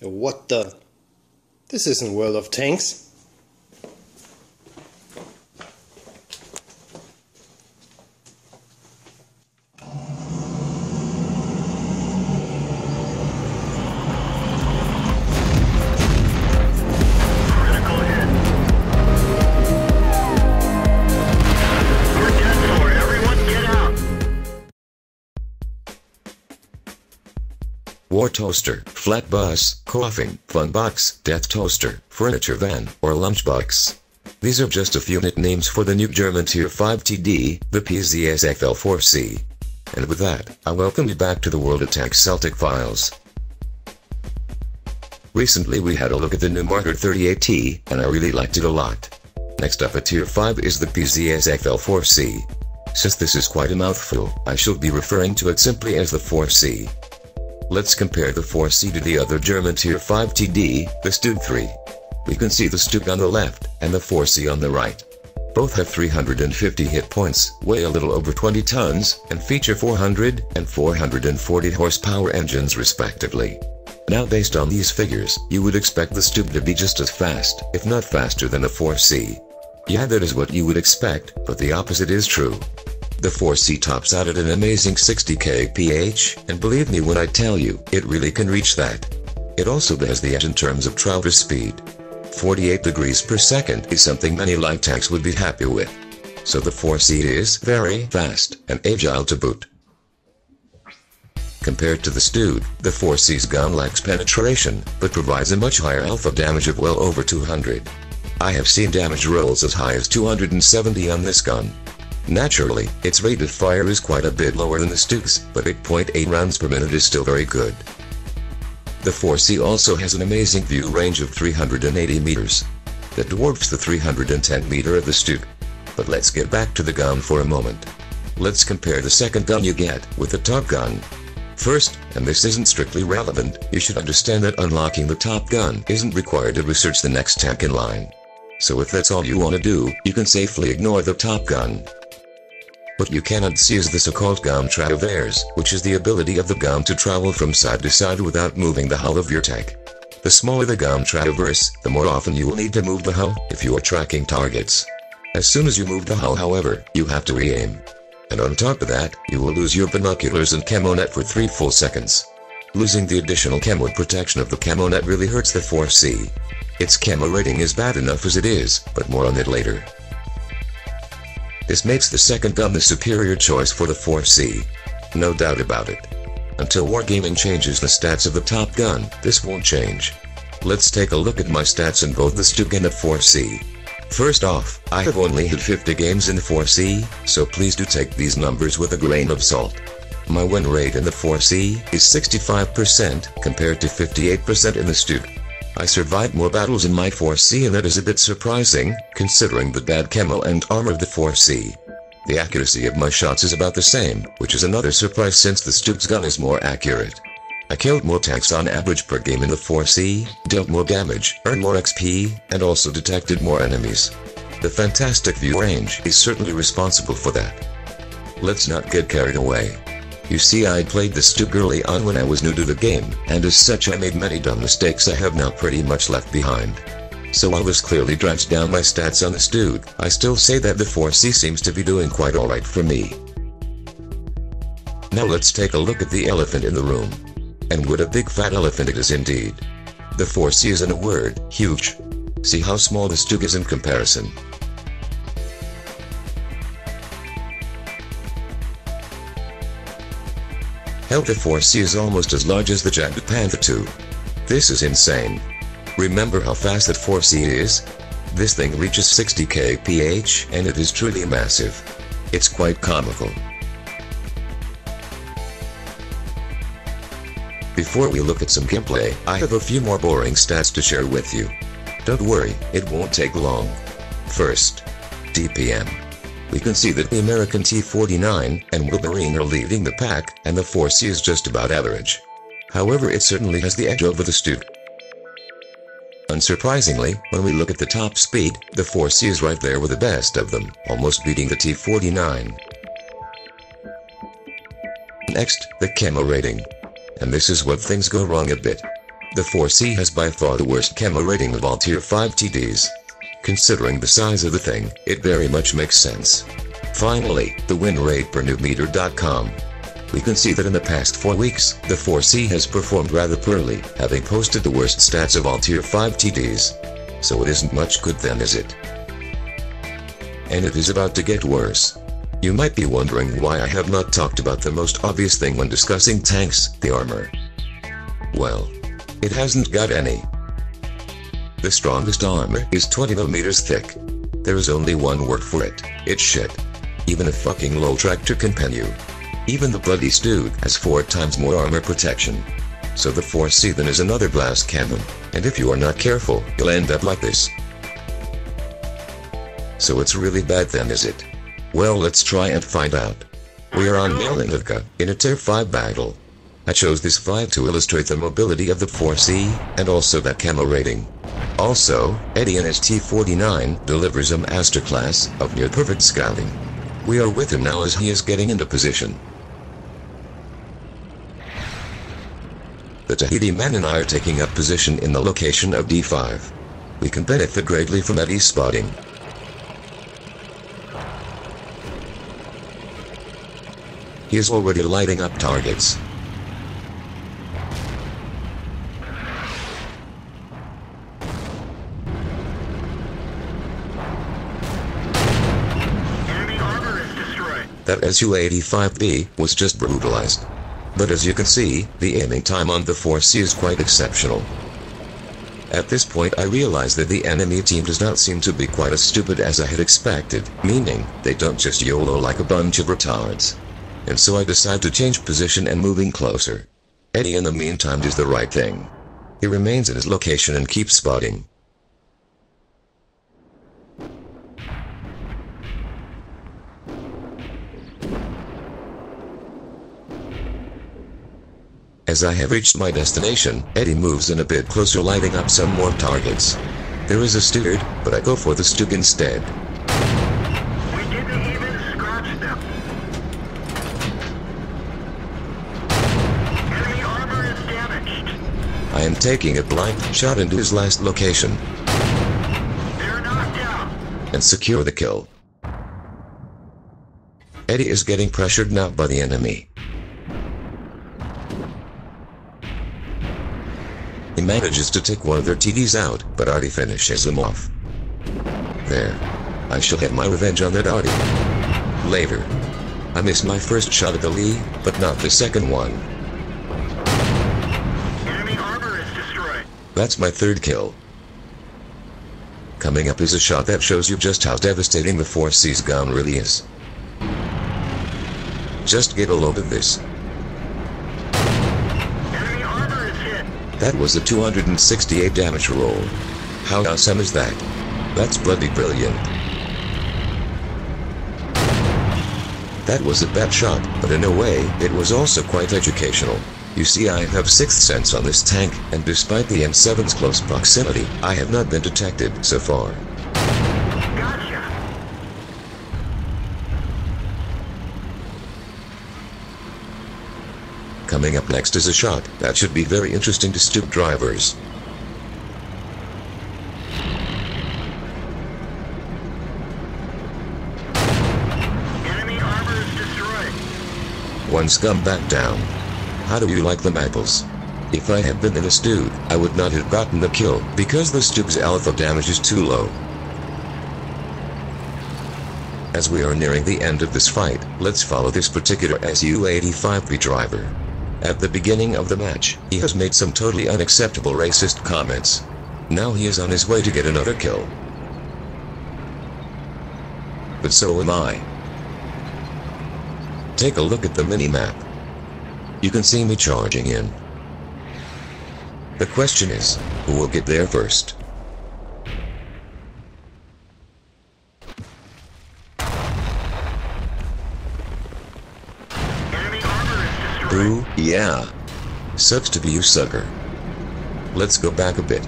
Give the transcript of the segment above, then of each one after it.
What the? This isn't World of Tanks. War toaster, flat bus, coughing, fun box, death toaster, furniture van, or lunchbox. These are just a few nicknames for the new German Tier 5 TD, the PzS XL4C. And with that, I welcome you back to the World of Tanks Celtic files. Recently we had a look at the new Marker 38T, and I really liked it a lot. Next up at Tier 5 is the PzS XL4C. Since this is quite a mouthful, I shall be referring to it simply as the 4C. Let's compare the 4C to the other German Tier 5 TD, the Stug 3. We can see the Stug on the left, and the 4C on the right. Both have 350 hit points, weigh a little over 20 tons, and feature 400 and 440 horsepower engines respectively. Now based on these figures, you would expect the Stug to be just as fast, if not faster than the 4C. Yeah, that is what you would expect, but the opposite is true. The 4C tops out at an amazing 60 kph, and believe me when I tell you, it really can reach that. It also has the edge in terms of traverse speed. 48 degrees per second is something many light tanks would be happy with. So the 4C is very fast, and agile to boot. Compared to the Stug, the 4C's gun lacks penetration, but provides a much higher alpha damage of well over 200. I have seen damage rolls as high as 270 on this gun. Naturally, its rate of fire is quite a bit lower than the Stug's, but 8.8 rounds per minute is still very good. The 4C also has an amazing view range of 380 meters. That dwarfs the 310 meter of the Stug. But let's get back to the gun for a moment. Let's compare the second gun you get with the top gun. First, and this isn't strictly relevant, you should understand that unlocking the top gun isn't required to research the next tank in line. So if that's all you want to do, you can safely ignore the top gun. What you cannot see is the so-called gun traverse, which is the ability of the gun to travel from side to side without moving the hull of your tank. The smaller the gun traverse, the more often you will need to move the hull if you are tracking targets. As soon as you move the hull, however, you have to re-aim. And on top of that, you will lose your binoculars and camo net for 3 full seconds. Losing the additional camo protection of the camo net really hurts the 4C. Its camo rating is bad enough as it is, but more on it later. This makes the second gun the superior choice for the 4C. No doubt about it. Until Wargaming changes the stats of the top gun, this won't change. Let's take a look at my stats in both the Stug and the 4C. First off, I have only hit 50 games in the 4C, so please do take these numbers with a grain of salt. My win rate in the 4C is 65% compared to 58% in the Stug. I survived more battles in my 4C, and that is a bit surprising, considering the bad camo and armor of the 4C. The accuracy of my shots is about the same, which is another surprise since the Stug's gun is more accurate. I killed more tanks on average per game in the 4C, dealt more damage, earned more XP, and also detected more enemies. The fantastic view range is certainly responsible for that. Let's not get carried away. You see, I played the Stug early on when I was new to the game, and as such I made many dumb mistakes I have now pretty much left behind. So while this clearly drives down my stats on the Stug, I still say that the 4C seems to be doing quite alright for me. Now let's take a look at the elephant in the room. And what a big fat elephant it is indeed. The 4C is in a word, huge. See how small the Stug is in comparison. Hell, the 4C is almost as large as the Jagged Panther 2. This is insane. Remember how fast that 4C is? This thing reaches 60 kph, and it is truly massive. It's quite comical. Before we look at some gameplay, I have a few more boring stats to share with you. Don't worry, it won't take long. First, DPM. We can see that the American T-49 and Wolverine are leading the pack, and the 4C is just about average. However, it certainly has the edge over the Stug. Unsurprisingly, when we look at the top speed, the 4C is right there with the best of them, almost beating the T-49. Next, the camo rating. And this is what things go wrong a bit. The 4C has by far the worst camo rating of all Tier 5 TDs. Considering the size of the thing, it very much makes sense. Finally, the win rate per noobmeter.com. We can see that in the past 4 weeks, the 4C has performed rather poorly, having posted the worst stats of all Tier 5 TDs. So it isn't much good then, is it? And it is about to get worse. You might be wondering why I have not talked about the most obvious thing when discussing tanks, the armor. Well, it hasn't got any. The strongest armor is 20mm thick. There is only one word for it, it's shit. Even a fucking low tractor can pen you. Even the bloody Stug has 4 times more armor protection. So the 4C then is another glass cannon, and if you are not careful, you'll end up like this. So it's really bad then, is it? Well, let's try and find out. We are on Malinovka, in a Tier 5 battle. I chose this fight to illustrate the mobility of the 4C, and also that camo rating. Also, Eddie in his T49 delivers a masterclass of near-perfect scouting. We are with him now as he is getting into position. The Tahiti man and I are taking up position in the location of D5. We can benefit greatly from Eddie's spotting. He is already lighting up targets. That Su-85B was just brutalized. But as you can see, the aiming time on the 4C is quite exceptional. At this point I realize that the enemy team does not seem to be quite as stupid as I had expected, meaning, they don't just YOLO like a bunch of retards. And so I decide to change position and moving closer. Eddie in the meantime does the right thing. He remains in his location and keeps spotting. As I have reached my destination, Eddie moves in a bit closer, lighting up some more targets. There is a Stug, but I go for the Stug instead. We didn't even scratch them. Enemy armor is damaged. I am taking a blind shot into his last location. They're knocked down. And secure the kill. Eddie is getting pressured now by the enemy. He manages to take one of their TDs out, but Artie finishes him off. There. I shall have my revenge on that Artie. Later. I missed my first shot at the Lee, but not the second one. Enemy armor is destroyed. That's my third kill. Coming up is a shot that shows you just how devastating the 4C's gun really is. Just get a load of this. That was a 268 damage roll. How awesome is that? That's bloody brilliant. That was a bad shot, but in a way, it was also quite educational. You see, I have 6th sense on this tank, and despite the M7's close proximity, I have not been detected so far. Coming up next is a shot that should be very interesting to Stug drivers. Enemy armor is destroyed. One scumbag down. How do you like them apples? If I had been in a Stug, I would not have gotten the kill, because the Stug's alpha damage is too low. As we are nearing the end of this fight, let's follow this particular Su-85B driver. At the beginning of the match, he has made some totally unacceptable racist comments. Now he is on his way to get another kill. But so am I. Take a look at the mini-map. You can see me charging in. The question is, who will get there first? Ooh, yeah. Sucks to be you, sucker. Let's go back a bit.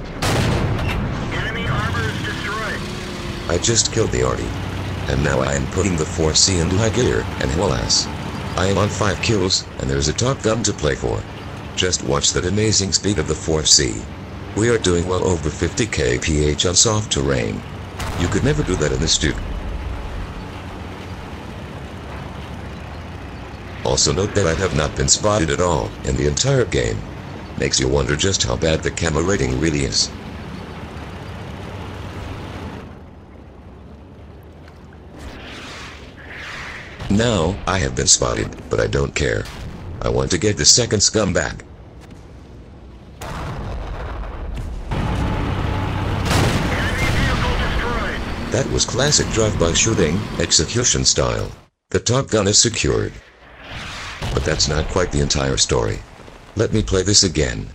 Enemy armor is destroyed. I just killed the Artie. And now I am putting the 4C into high gear, and alas. I am on 5 kills, and there's a Top Gun to play for. Just watch that amazing speed of the 4C. We are doing well over 50 kph on soft terrain. You could never do that in the Stuke. Also note that I have not been spotted at all in the entire game. Makes you wonder just how bad the camo rating really is. Now, I have been spotted, but I don't care. I want to get the second scum back. That was classic drive-by shooting, execution style. The top gun is secured. But that's not quite the entire story. Let me play this again.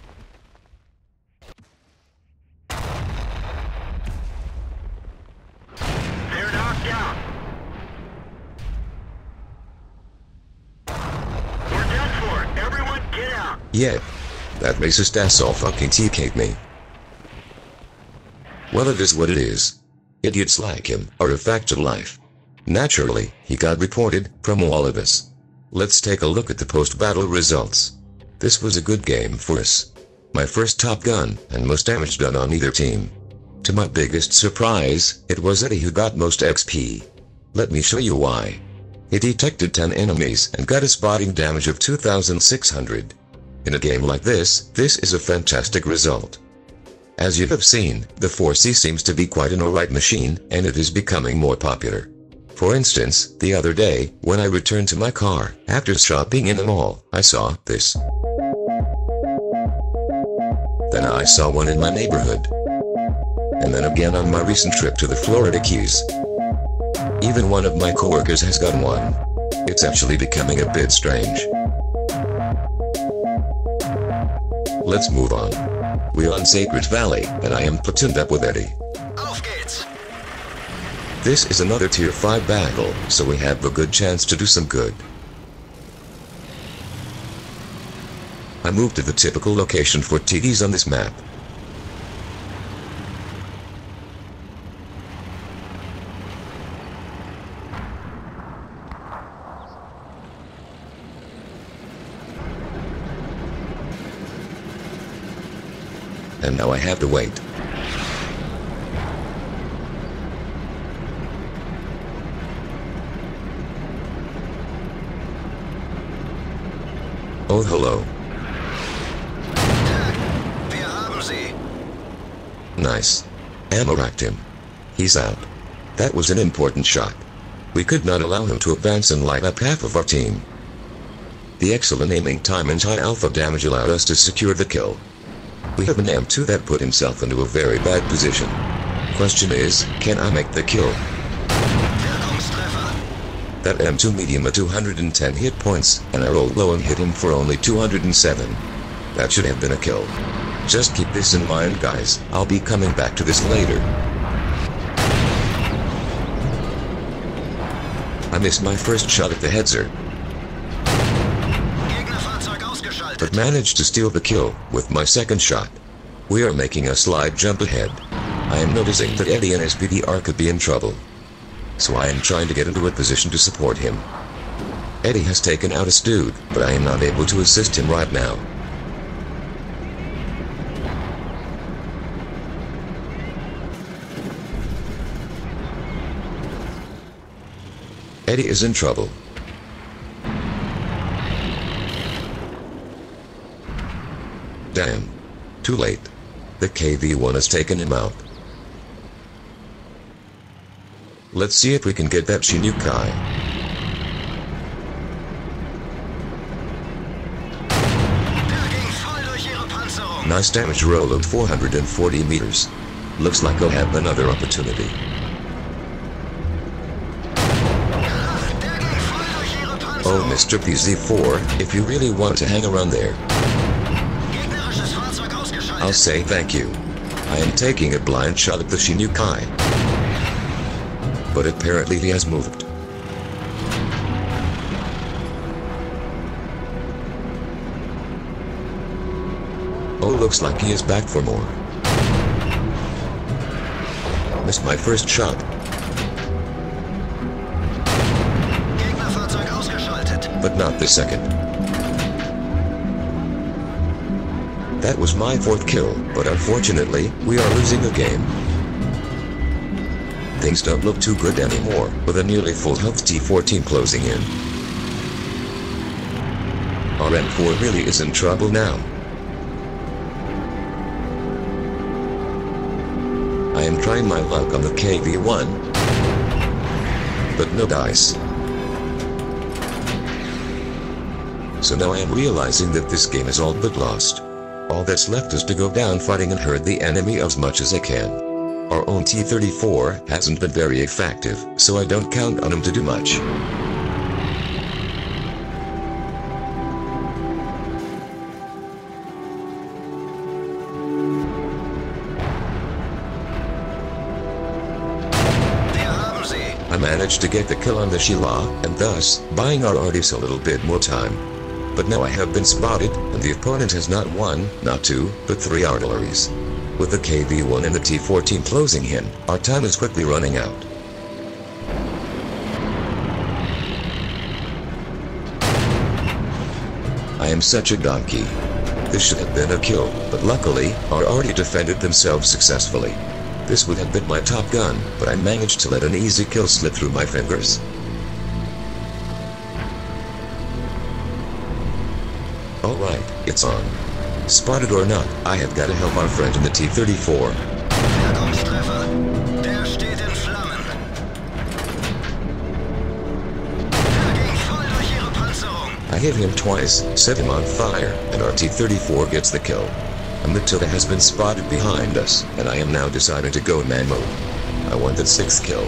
They're knocked out. We're done for. Everyone get out. Yeah. That racist asshole fucking TK'd me. Well, it is what it is. Idiots like him are a fact of life. Naturally, he got reported from all of us. Let's take a look at the post-battle results. This was a good game for us. My first Top Gun and most damage done on either team. To my biggest surprise, it was Eddie who got most XP. Let me show you why. He detected 10 enemies and got a spotting damage of 2,600. In a game like this is a fantastic result. As you have seen, the 4C seems to be quite an alright machine, and it is becoming more popular. For instance, the other day, when I returned to my car, after shopping in the mall, I saw this. Then I saw one in my neighborhood. And then again on my recent trip to the Florida Keys. Even one of my coworkers has got one. It's actually becoming a bit strange. Let's move on. We're on Sacred Valley, and I am platooned up with Eddie. Auf geht's. This is another tier 5 battle, so we have a good chance to do some good. I moved to the typical location for TDs on this map. And now I have to wait. Oh, hello. Wir haben sie. Nice. Ammo racked him. He's out. That was an important shot. We could not allow him to advance and light up half of our team. The excellent aiming time and high alpha damage allowed us to secure the kill. We have an M2 that put himself into a very bad position. Question is, can I make the kill? That M2 medium at 210 hit points, and I rolled low and hit him for only 207. That should have been a kill. Just keep this in mind, guys. I'll be coming back to this later. I missed my first shot at the headser, but managed to steal the kill with my second shot. We are making a slight jump ahead. I am noticing that Eddie and his PDR could be in trouble, so I am trying to get into a position to support him. Eddie has taken out his dude, but I am not able to assist him right now. Eddie is in trouble. Damn. Too late. The KV-1 has taken him out. Let's see if we can get that Chinook guy. Nice damage roll of 440 meters. Looks like I'll have another opportunity. Oh, Mr. Pz.Sfl, if you really want to hang around there, I'll say thank you. I am taking a blind shot at the Chinook guy, but apparently he has moved. Oh, looks like he is back for more. Missed my first shot. But not the second. That was my 4th kill, but unfortunately, we are losing the game. Things don't look too good anymore, with a nearly full health T14 closing in. Our M4 really is in trouble now. I am trying my luck on the KV1, but no dice. So now I am realizing that this game is all but lost. All that's left is to go down fighting and hurt the enemy as much as I can. Our own T-34 hasn't been very effective, so I don't count on him to do much. I managed to get the kill on the Sheila, and thus, buying our artists a little bit more time. But now I have been spotted, and the opponent has not 1, not 2, but 3 artilleries. With the KV-1 and the T-14 closing in, our time is quickly running out. I am such a donkey. This should have been a kill, but luckily, our arty defended themselves successfully. This would have been my top gun, but I managed to let an easy kill slip through my fingers. Alright, it's on. Spotted or not, I have got to help our friend in the T-34. Der steht in Flammen. Der ging voll durch ihre Panzerung. I hit him twice, set him on fire, and our T-34 gets the kill. A Matilda has been spotted behind us, and I am now deciding to go man mode. I want the 6th kill.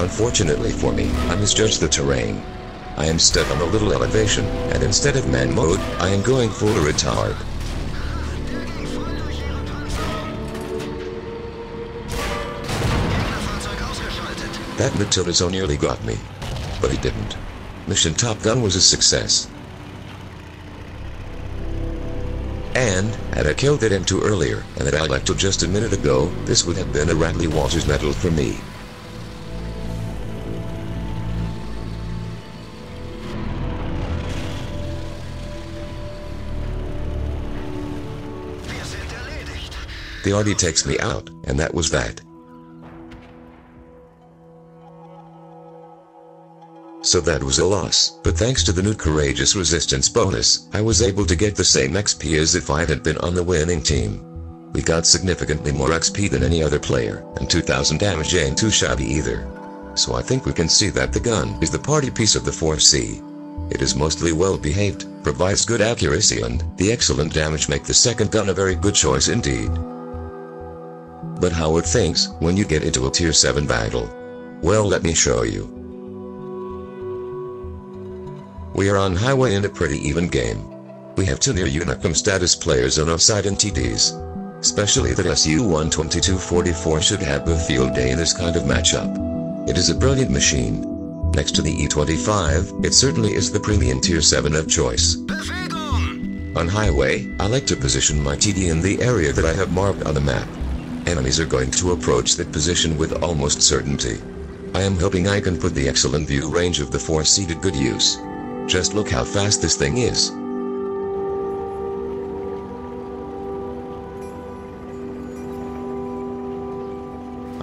Unfortunately for me, I misjudged the terrain. I am stuck on a little elevation, and instead of man mode, I am going full retard. That Matilda so nearly got me. But he didn't. Mission Top Gun was a success. And, had I killed that M2 earlier, and that I left to just a minute ago, this would have been a Radley Walters medal for me. The arty takes me out, and that was that. So that was a loss, but thanks to the new Courageous Resistance bonus, I was able to get the same XP as if I had been on the winning team. We got significantly more XP than any other player, and 2000 damage ain't too shabby either. So I think we can see that the gun is the party piece of the 4C. It is mostly well behaved, provides good accuracy, and the excellent damage make the second gun a very good choice indeed. But how are things when you get into a tier 7 battle? Well, let me show you. We are on highway in a pretty even game. We have 2 near Unicum status players on our side in TDs. Especially that SU-12244 should have a field day in this kind of matchup. It is a brilliant machine. Next to the E25, it certainly is the premium tier 7 of choice. On highway, I like to position my TD in the area that I have marked on the map. Enemies are going to approach that position with almost certainty. I am hoping I can put the excellent view range of the 4C to good use. Just look how fast this thing is.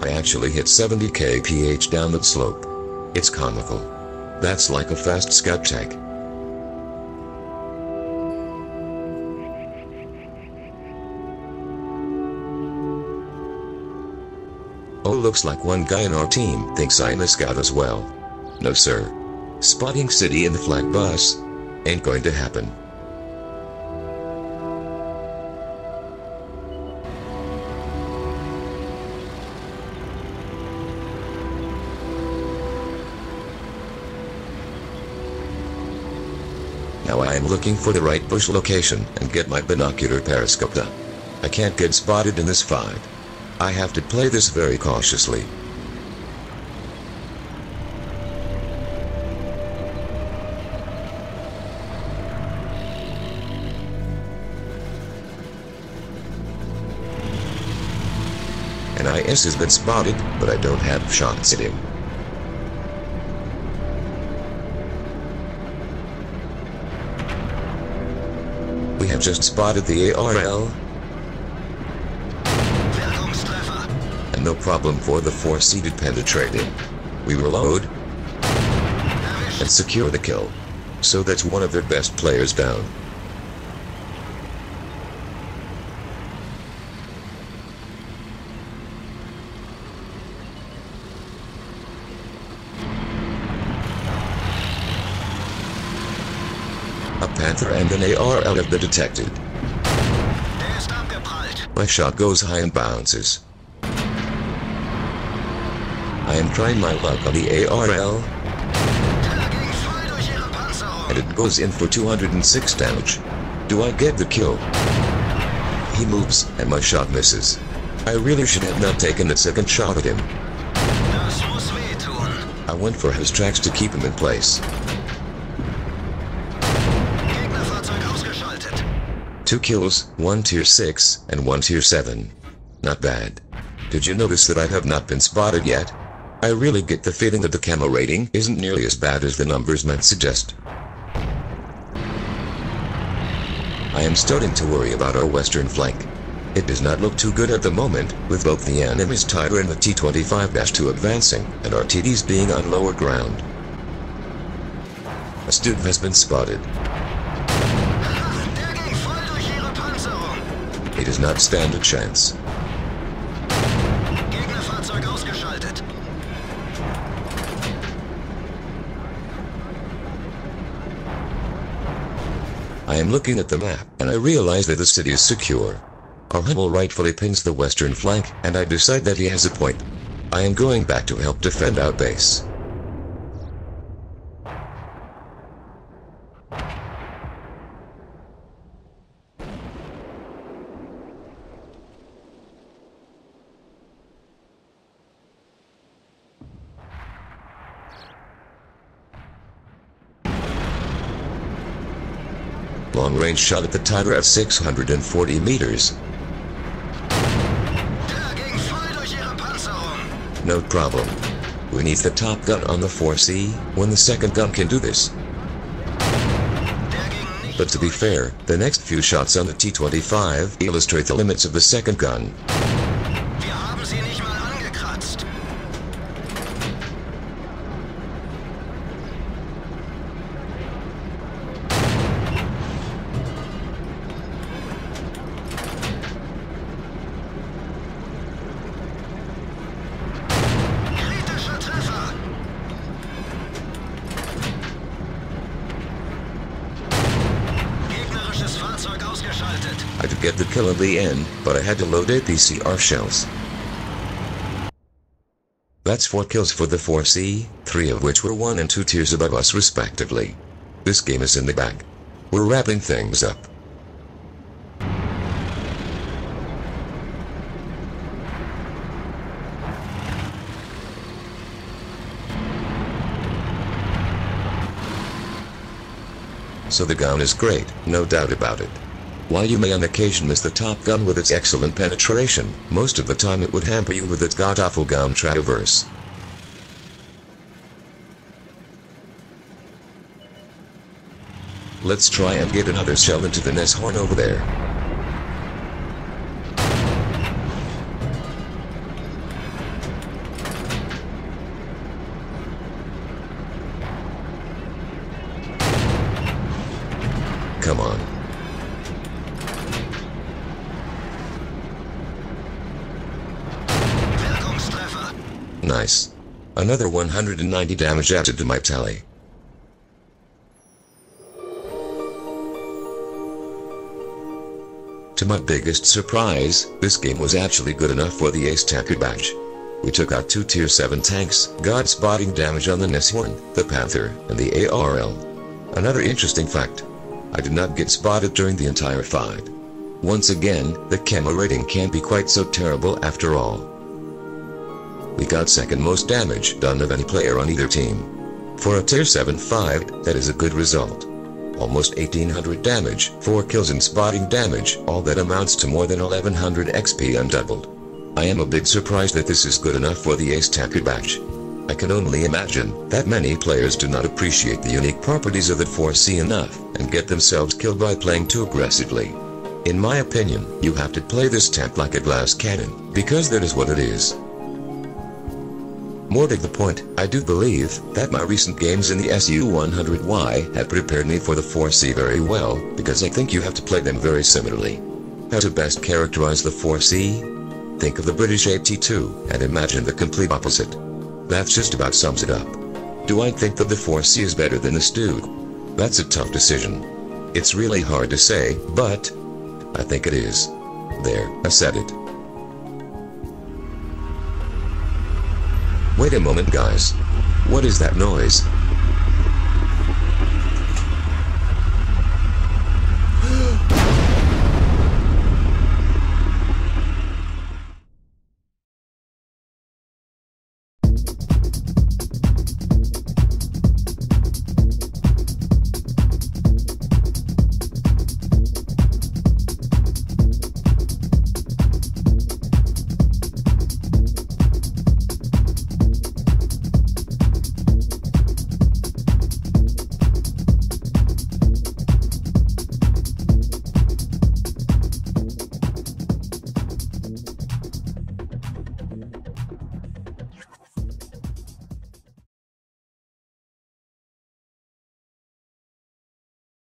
I actually hit 70 kph down that slope. It's comical. That's like a fast scout tech. Oh, looks like one guy in our team thinks I'm a scout as well. No sir. Spotting city in the Flak Bus ain't going to happen. Now I am looking for the right bush location and get my binocular periscoped up. I can't get spotted in this fight. I have to play this very cautiously. An IS has been spotted, but I don't have shots at him. We have just spotted the ARL. And no problem for the four-seated penetrating. We reload and secure the kill. So that's one of their best players down. A Panther and an ARL have been detected. My shot goes high and bounces. I am trying my luck on the ARL. And it goes in for 206 damage. Do I get the kill? He moves, and my shot misses. I really should have not taken a second shot at him. I went for his tracks to keep him in place. 2 kills, 1 tier 6, and 1 tier 7. Not bad. Did you notice that I have not been spotted yet? I really get the feeling that the camo rating isn't nearly as bad as the numbers might suggest. I am starting to worry about our western flank. It does not look too good at the moment, with both the enemy's Tiger and the T-25-2 advancing, and our TDs being on lower ground. A student has been spotted. He does not stand a chance. I am looking at the map, and I realize that the city is secure. Our Hummel rightfully pings the western flank, and I decide that he has a point. I am going back to help defend our base. Long-range shot at the Tiger at 640 meters. No problem. We need the top gun on the 4C, when the second gun can do this. But to be fair, the next few shots on the T-25 illustrate the limits of the second gun. I did get the kill at the end, but I had to load APCR shells. That's 4 kills for the 4C, 3 of which were 1 and 2 tiers above us respectively. This game is in the bag. We're wrapping things up. So the gun is great, no doubt about it. While you may on occasion miss the top gun with its excellent penetration, most of the time it would hamper you with its god-awful gun traverse. Let's try and get another shell into the nest horn over there. Come on. Nice. Another 190 damage added to my tally. To my biggest surprise, this game was actually good enough for the ace tacker badge. We took out 2 tier 7 tanks, got spotting damage on the Neshorn, the Panther, and the ARL. Another interesting fact. I did not get spotted during the entire fight. Once again, the camo rating can't be quite so terrible after all. We got second most damage done of any player on either team. For a tier 7 fight, that is a good result. Almost 1800 damage, 4 kills and spotting damage, all that amounts to more than 1100 XP undoubled. I am a bit surprised that this is good enough for the ace tacker badge. I can only imagine that many players do not appreciate the unique properties of the 4C enough, and get themselves killed by playing too aggressively. In my opinion, you have to play this tank like a glass cannon, because that is what it is. More to the point, I do believe that my recent games in the SU-100Y have prepared me for the 4C very well, because I think you have to play them very similarly. How to best characterize the 4C? Think of the British 82, and imagine the complete opposite. That just about sums it up. Do I think that the 4C is better than the Stu? That's a tough decision. It's really hard to say, but I think it is. There, I said it. Wait a moment, guys. What is that noise?